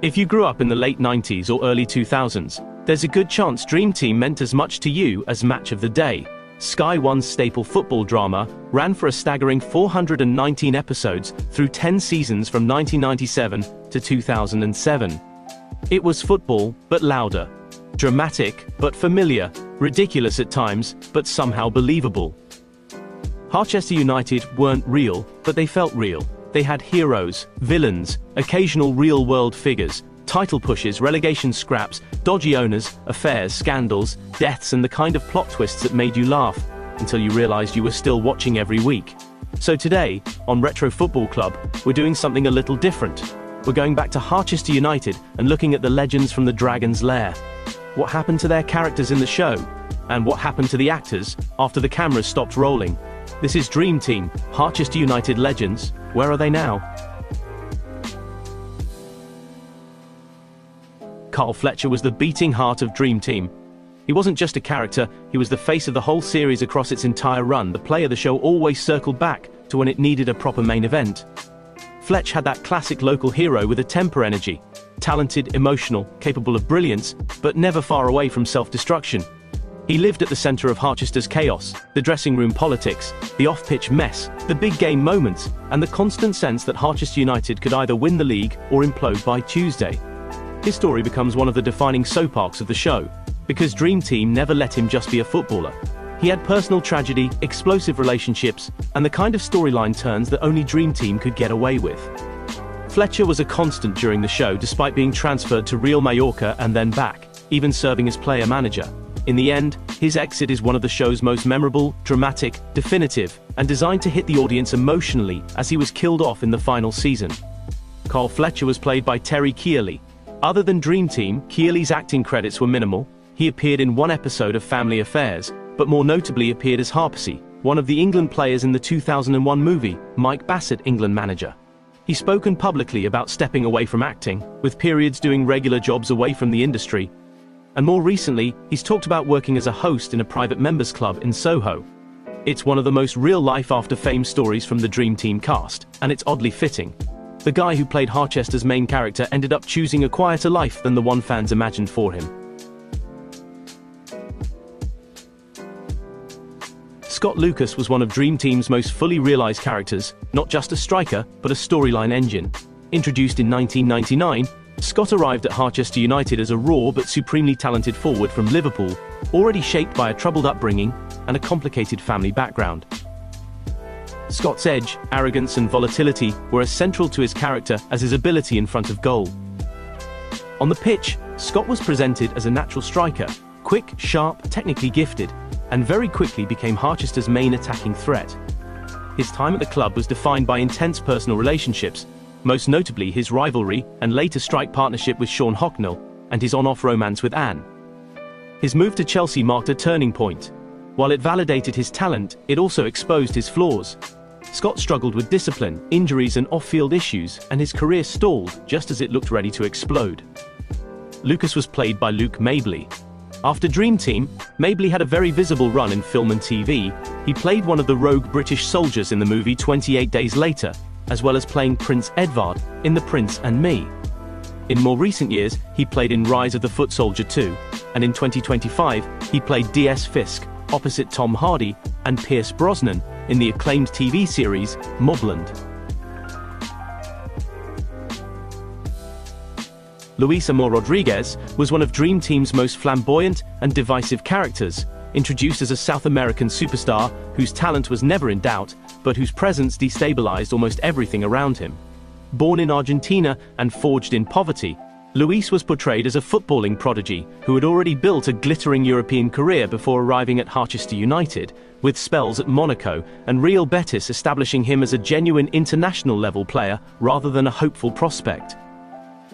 If you grew up in the late 90s or early 2000s, there's a good chance Dream Team meant as much to you as Match of the Day. Sky One's staple football drama ran for a staggering 419 episodes through 10 seasons from 1997 to 2007. It was football, but louder. Dramatic, but familiar. Ridiculous at times, but somehow believable. Harchester United weren't real, but they felt real. They had heroes, villains, occasional real-world figures, title pushes, relegation scraps, dodgy owners, affairs, scandals, deaths, and the kind of plot twists that made you laugh, until you realized you were still watching every week. So today, on Retro Football Club, we're doing something a little different. We're going back to Harchester United and looking at the legends from the Dragon's Lair. What happened to their characters in the show? And what happened to the actors after the cameras stopped rolling? This is Dream Team, Harchester United legends. Where are they now? Carl Fletcher was the beating heart of Dream Team. He wasn't just a character, he was the face of the whole series across its entire run, the player the show always circled back to when it needed a proper main event. Fletch had that classic local hero with a temper energy. Talented, emotional, capable of brilliance, but never far away from self-destruction. He lived at the center of Harchester's chaos, the dressing room politics, the off-pitch mess, the big game moments, and the constant sense that Harchester United could either win the league or implode by Tuesday. His story becomes one of the defining soap arcs of the show, because Dream Team never let him just be a footballer. He had personal tragedy, explosive relationships, and the kind of storyline turns that only Dream Team could get away with. Fletcher was a constant during the show despite being transferred to Real Mallorca and then back, even serving as player-manager. In the end, his exit is one of the show's most memorable, dramatic, definitive, and designed to hit the audience emotionally as he was killed off in the final season. Carl Fletcher was played by Terry Kearley. Other than Dream Team, Kearley's acting credits were minimal. He appeared in one episode of Family Affairs, but more notably appeared as Harpsey, one of the England players in the 2001 movie, Mike Bassett, England manager. He's spoken publicly about stepping away from acting, with periods doing regular jobs away from the industry. And more recently, he's talked about working as a host in a private members club in Soho. It's one of the most real-life after-fame stories from the Dream Team cast, and it's oddly fitting. The guy who played Harchester's main character ended up choosing a quieter life than the one fans imagined for him. Scott Lucas was one of Dream Team's most fully realized characters, not just a striker, but a storyline engine. Introduced in 1999, Scott arrived at Harchester United as a raw but supremely talented forward from Liverpool, already shaped by a troubled upbringing and a complicated family background. Scott's edge, arrogance, and volatility were as central to his character as his ability in front of goal. On the pitch, Scott was presented as a natural striker, quick, sharp, technically gifted, and very quickly became Harchester's main attacking threat. His time at the club was defined by intense personal relationships, most notably his rivalry and later strike partnership with Shaun Hocknell, and his on-off romance with Anne. His move to Chelsea marked a turning point. While it validated his talent, it also exposed his flaws. Scott struggled with discipline, injuries, and off-field issues, and his career stalled just as it looked ready to explode. Lucas was played by Luke Mabley. After Dream Team, Mabley had a very visible run in film and TV. He played one of the rogue British soldiers in the movie 28 Days Later, as well as playing Prince Edvard in The Prince and Me. In more recent years, he played in Rise of the Foot Soldier 2, and in 2025, he played D.S. Fisk, opposite Tom Hardy and Pierce Brosnan in the acclaimed TV series Mobland. Luis Amor Rodriguez was one of Dream Team's most flamboyant and divisive characters, introduced as a South American superstar whose talent was never in doubt, but whose presence destabilized almost everything around him. Born in Argentina and forged in poverty, Luis was portrayed as a footballing prodigy who had already built a glittering European career before arriving at Harchester United, with spells at Monaco and Real Betis establishing him as a genuine international-level player rather than a hopeful prospect.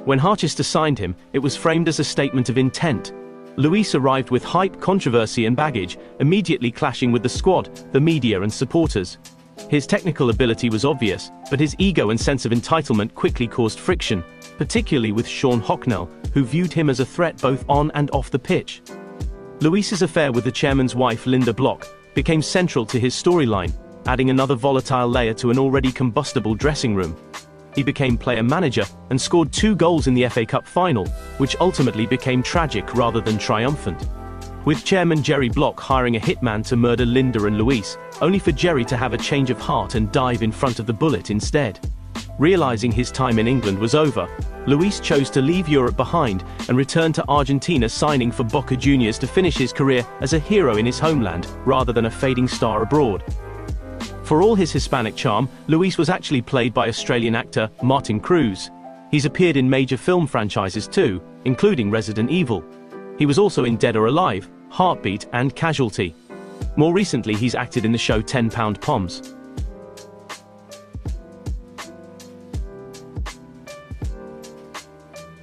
When Harchester signed him, it was framed as a statement of intent. Luis arrived with hype, controversy, and baggage, immediately clashing with the squad, the media, and supporters. His technical ability was obvious, but his ego and sense of entitlement quickly caused friction, particularly with Shaun Hocknell, who viewed him as a threat both on and off the pitch. Luis's affair with the chairman's wife, Lynda Block, became central to his storyline, adding another volatile layer to an already combustible dressing room. he became player manager and scored 2 goals in the FA Cup final, which ultimately became tragic rather than triumphant. With chairman Jerry Block hiring a hitman to murder Lynda and Luis, only for Jerry to have a change of heart and dive in front of the bullet instead. Realizing his time in England was over, Luis chose to leave Europe behind and return to Argentina, signing for Boca Juniors to finish his career as a hero in his homeland, rather than a fading star abroad. For all his Hispanic charm, Luis was actually played by Australian actor Martin Cruz. He's appeared in major film franchises too, including Resident Evil. He was also in Dead or Alive, Heartbeat and Casualty. More recently he's acted in the show 10 Pound Poms.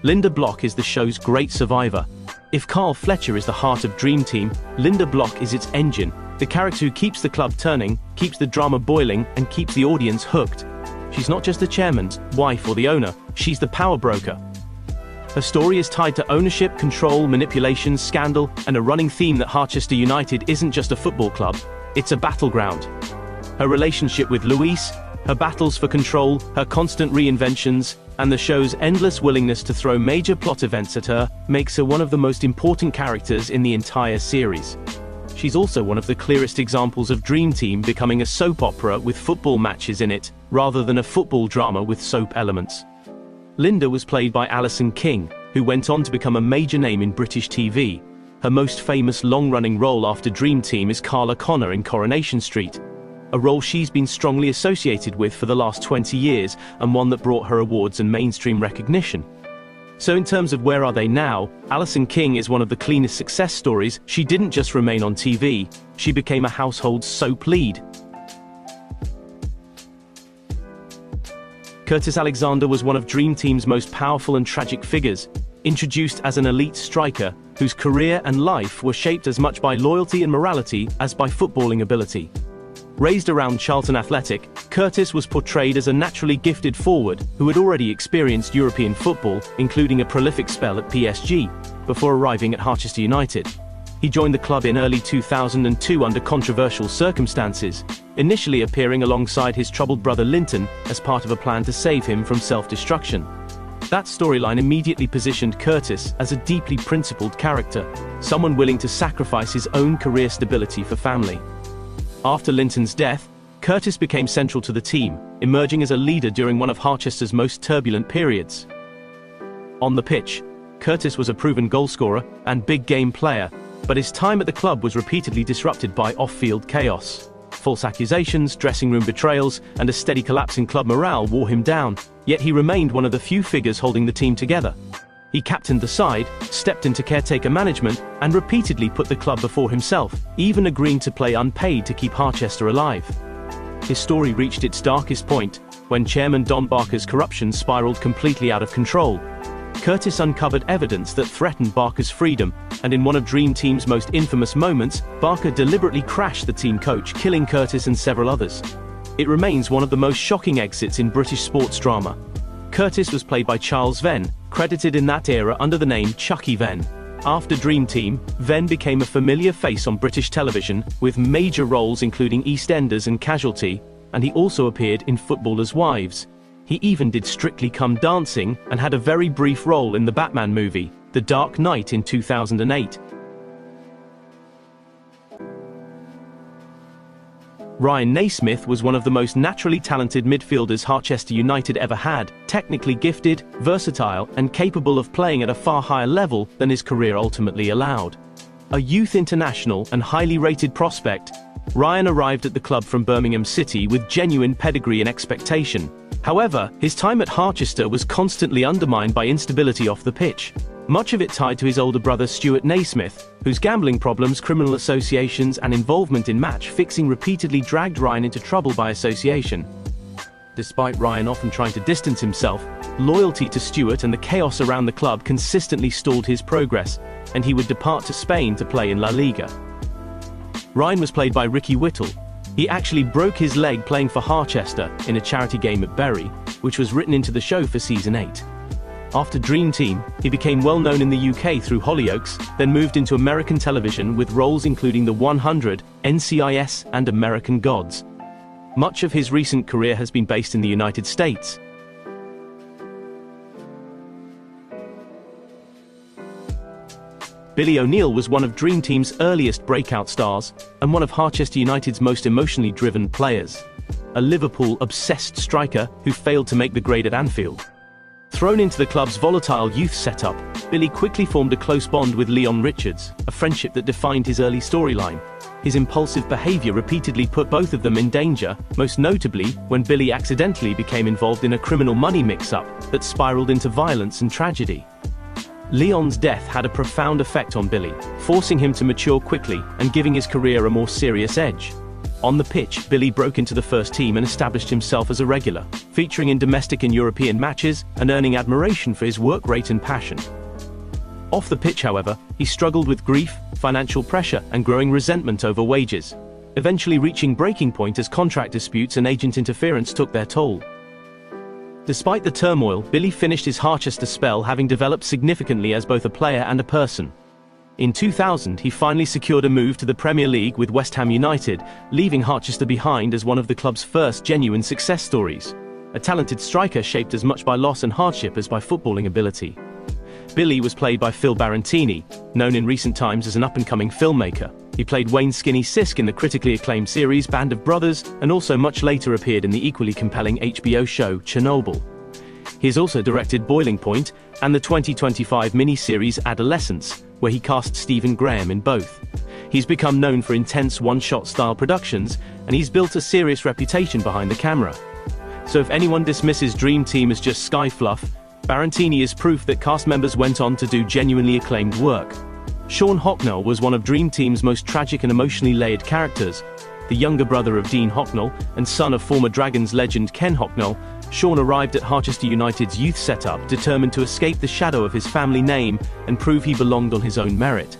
Lynda Block is the show's great survivor. If Carl Fletcher is the heart of Dream Team, Lynda Block is its engine, the character who keeps the club turning, keeps the drama boiling, and keeps the audience hooked. She's not just the chairman's wife or the owner, she's the power broker. Her story is tied to ownership, control, manipulation, scandal, and a running theme that Harchester United isn't just a football club, it's a battleground. Her relationship with Luis, her battles for control, her constant reinventions, and the show's endless willingness to throw major plot events at her, makes her one of the most important characters in the entire series. She's also one of the clearest examples of Dream Team becoming a soap opera with football matches in it, rather than a football drama with soap elements. Lynda was played by Alison King, who went on to become a major name in British TV. Her most famous long-running role after Dream Team is Carla Connor in Coronation Street, a role she's been strongly associated with for the last 20 years, and one that brought her awards and mainstream recognition. So in terms of where are they now, Alison King is one of the cleanest success stories. She didn't just remain on TV, she became a household soap lead. Curtis Alexander was one of Dream Team's most powerful and tragic figures, introduced as an elite striker, whose career and life were shaped as much by loyalty and morality as by footballing ability. Raised around Charlton Athletic, Curtis was portrayed as a naturally gifted forward who had already experienced European football, including a prolific spell at PSG, before arriving at Harchester United. He joined the club in early 2002 under controversial circumstances, initially appearing alongside his troubled brother Linton as part of a plan to save him from self-destruction. That storyline immediately positioned Curtis as a deeply principled character, someone willing to sacrifice his own career stability for family. After Linton's death, Curtis became central to the team, emerging as a leader during one of Harchester's most turbulent periods. On the pitch, Curtis was a proven goalscorer and big-game player, but his time at the club was repeatedly disrupted by off-field chaos. False accusations, dressing room betrayals, and a steady collapse in club morale wore him down, yet he remained one of the few figures holding the team together. He captained the side, stepped into caretaker management, and repeatedly put the club before himself, even agreeing to play unpaid to keep Harchester alive. His story reached its darkest point when Chairman Don Barker's corruption spiraled completely out of control. Curtis uncovered evidence that threatened Barker's freedom, and in one of Dream Team's most infamous moments, Barker deliberately crashed the team coach, killing Curtis and several others. It remains one of the most shocking exits in British sports drama. Curtis was played by Charles Venn, credited in that era under the name Chucky Venn. After Dream Team, Venn became a familiar face on British television, with major roles including EastEnders and Casualty, and he also appeared in Footballers' Wives. He even did Strictly Come Dancing, and had a very brief role in the Batman movie, The Dark Knight in 2008. Ryan Naysmith was one of the most naturally talented midfielders Harchester United ever had, technically gifted, versatile, and capable of playing at a far higher level than his career ultimately allowed. A youth international and highly rated prospect, Ryan arrived at the club from Birmingham City with genuine pedigree and expectation. However, his time at Harchester was constantly undermined by instability off the pitch, much of it tied to his older brother Stuart Naysmith, whose gambling problems, criminal associations, and involvement in match fixing repeatedly dragged Ryan into trouble by association. Despite Ryan often trying to distance himself, loyalty to Stuart and the chaos around the club consistently stalled his progress, and he would depart to Spain to play in La Liga. Ryan was played by Ricky Whittle. He actually broke his leg playing for Harchester in a charity game at Bury, which was written into the show for season 8. After Dream Team, he became well known in the UK through Hollyoaks, then moved into American television with roles including The 100, NCIS, and American Gods. Much of his recent career has been based in the United States. Billy O'Neill was one of Dream Team's earliest breakout stars, and one of Harchester United's most emotionally driven players. A Liverpool-obsessed striker who failed to make the grade at Anfield. Thrown into the club's volatile youth setup, Billy quickly formed a close bond with Leon Richards, a friendship that defined his early storyline. His impulsive behavior repeatedly put both of them in danger, most notably when Billy accidentally became involved in a criminal money mix-up that spiraled into violence and tragedy. Leon's death had a profound effect on Billy, forcing him to mature quickly and giving his career a more serious edge. On the pitch, Billy broke into the first team and established himself as a regular, featuring in domestic and European matches and earning admiration for his work rate and passion. Off the pitch, however, he struggled with grief, financial pressure, and growing resentment over wages, eventually reaching breaking point as contract disputes and agent interference took their toll. Despite the turmoil, Billy finished his Harchester spell having developed significantly as both a player and a person. In 2000, he finally secured a move to the Premier League with West Ham United, leaving Harchester behind as one of the club's first genuine success stories. A talented striker shaped as much by loss and hardship as by footballing ability. Billy was played by Phil Barantini, known in recent times as an up-and-coming filmmaker. He played Wayne Skinny Sisk in the critically acclaimed series Band of Brothers, and also much later appeared in the equally compelling HBO show Chernobyl. He has also directed Boiling Point and the 2025 mini-series Adolescence, where he cast Stephen Graham in both. He's become known for intense one-shot style productions, and he's built a serious reputation behind the camera. So if anyone dismisses Dream Team as just sky fluff, Barantini is proof that cast members went on to do genuinely acclaimed work. Shaun Hocknell was one of Dream Team's most tragic and emotionally layered characters. The younger brother of Dean Hocknell, and son of former Dragons legend Ken Hocknell, Shaun arrived at Harchester United's youth setup determined to escape the shadow of his family name and prove he belonged on his own merit.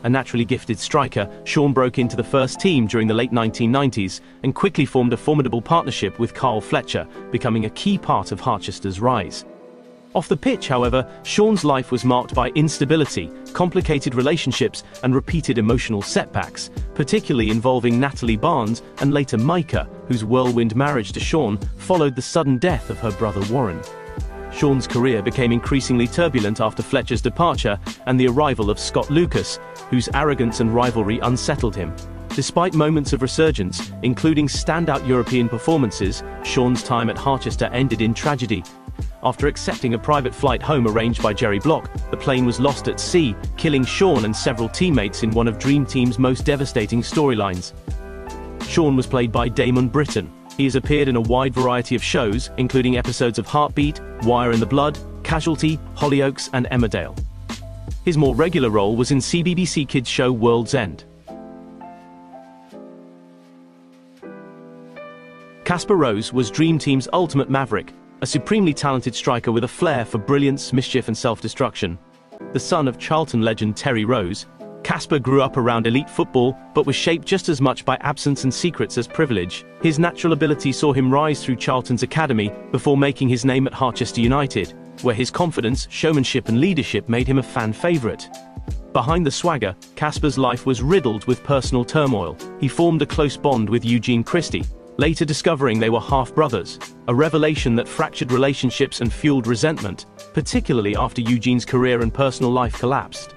A naturally gifted striker, Shaun broke into the first team during the late 1990s and quickly formed a formidable partnership with Fletcher, becoming a key part of Harchester's rise. Off the pitch, however, Shaun's life was marked by instability, complicated relationships, and repeated emotional setbacks, particularly involving Natalie Barnes and later Micah, whose whirlwind marriage to Shaun followed the sudden death of her brother Warren. Shaun's career became increasingly turbulent after Fletcher's departure and the arrival of Scott Lucas, whose arrogance and rivalry unsettled him. Despite moments of resurgence, including standout European performances, Shaun's time at Harchester ended in tragedy. After accepting a private flight home arranged by Jerry Block, the plane was lost at sea, killing Shaun and several teammates in one of Dream Team's most devastating storylines. Shaun was played by Damon Britton. He has appeared in a wide variety of shows, including episodes of Heartbeat, Wire in the Blood, Casualty, Hollyoaks, and Emmerdale. His more regular role was in CBBC Kids show World's End. Casper Rose was Dream Team's ultimate maverick, a supremely talented striker with a flair for brilliance, mischief, and self-destruction. The son of Charlton legend Terry Rose, Casper grew up around elite football, but was shaped just as much by absence and secrets as privilege. His natural ability saw him rise through Charlton's academy before making his name at Harchester United, where his confidence, showmanship, and leadership made him a fan favorite. Behind the swagger, Casper's life was riddled with personal turmoil. He formed a close bond with Eugene Christie, later discovering they were half-brothers, a revelation that fractured relationships and fueled resentment, particularly after Eugene's career and personal life collapsed.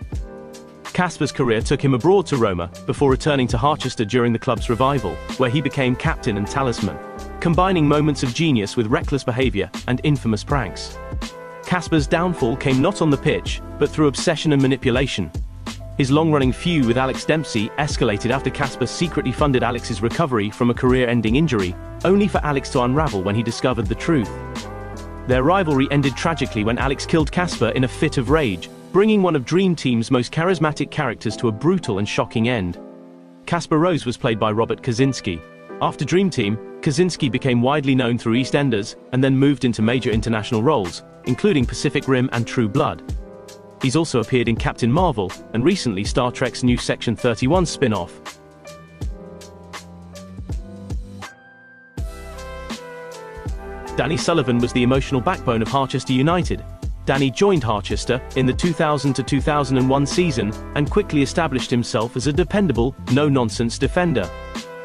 Casper's career took him abroad to Roma, before returning to Harchester during the club's revival, where he became captain and talisman, combining moments of genius with reckless behavior and infamous pranks. Casper's downfall came not on the pitch, but through obsession and manipulation. His long-running feud with Alex Dempsey escalated after Casper secretly funded Alex's recovery from a career-ending injury, only for Alex to unravel when he discovered the truth. Their rivalry ended tragically when Alex killed Casper in a fit of rage, bringing one of Dream Team's most charismatic characters to a brutal and shocking end. Casper Rose was played by Robert Kaczynski. After Dream Team, Kaczynski became widely known through EastEnders and then moved into major international roles, including Pacific Rim and True Blood. He's also appeared in Captain Marvel, and recently Star Trek's new Section 31 spin-off. Danny Sullivan was the emotional backbone of Harchester United. Danny joined Harchester in the 2000-2001 season and quickly established himself as a dependable, no-nonsense defender.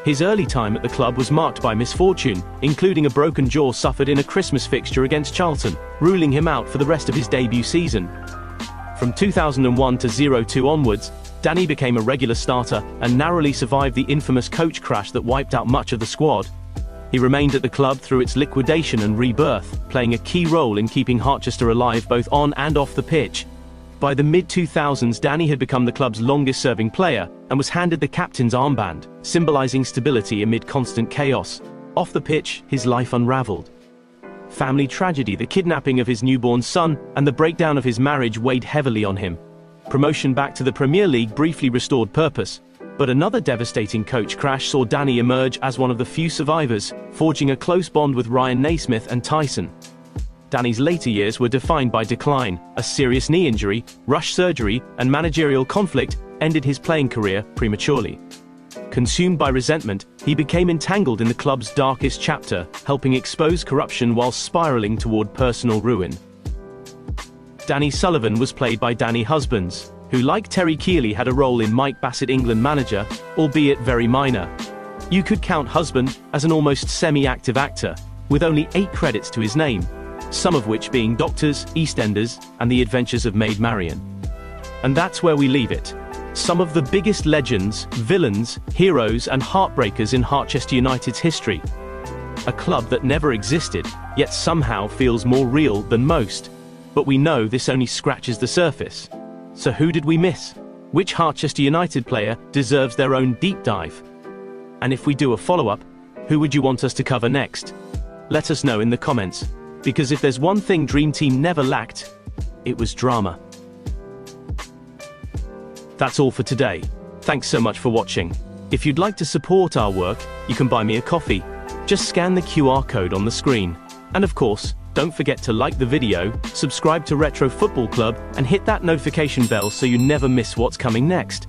His early time at the club was marked by misfortune, including a broken jaw suffered in a Christmas fixture against Charlton, ruling him out for the rest of his debut season. From 2001 to 02 onwards, Danny became a regular starter and narrowly survived the infamous coach crash that wiped out much of the squad. He remained at the club through its liquidation and rebirth, playing a key role in keeping Harchester alive both on and off the pitch. By the mid-2000s, Danny had become the club's longest-serving player and was handed the captain's armband, symbolizing stability amid constant chaos. Off the pitch, his life unraveled. Family tragedy, the kidnapping of his newborn son, and the breakdown of his marriage weighed heavily on him. Promotion back to the Premier League briefly restored purpose, but another devastating coach crash saw Danny emerge as one of the few survivors, forging a close bond with Ryan Naysmith and Tyson. Danny's later years were defined by decline. A serious knee injury, rush surgery, and managerial conflict ended his playing career prematurely. Consumed by resentment, he became entangled in the club's darkest chapter, helping expose corruption while spiraling toward personal ruin. Danny Sullivan was played by Danny Husbands, who like Terry Keeley had a role in Mike Bassett England manager, albeit very minor. You could count Husband as an almost semi-active actor, with only 8 credits to his name, some of which being Doctors, EastEnders, and The Adventures of Maid Marian. And that's where we leave it. Some of the biggest legends, villains, heroes, and heartbreakers in Harchester United's history. A club that never existed, yet somehow feels more real than most. But we know this only scratches the surface. So who did we miss? Which Harchester United player deserves their own deep dive? And if we do a follow-up, who would you want us to cover next? Let us know in the comments, because if there's one thing Dream Team never lacked, it was drama. That's all for today. Thanks so much for watching. If you'd like to support our work, you can buy me a coffee. Just scan the QR code on the screen. And of course, don't forget to like the video, subscribe to Retro Football Club, and hit that notification bell so you never miss what's coming next.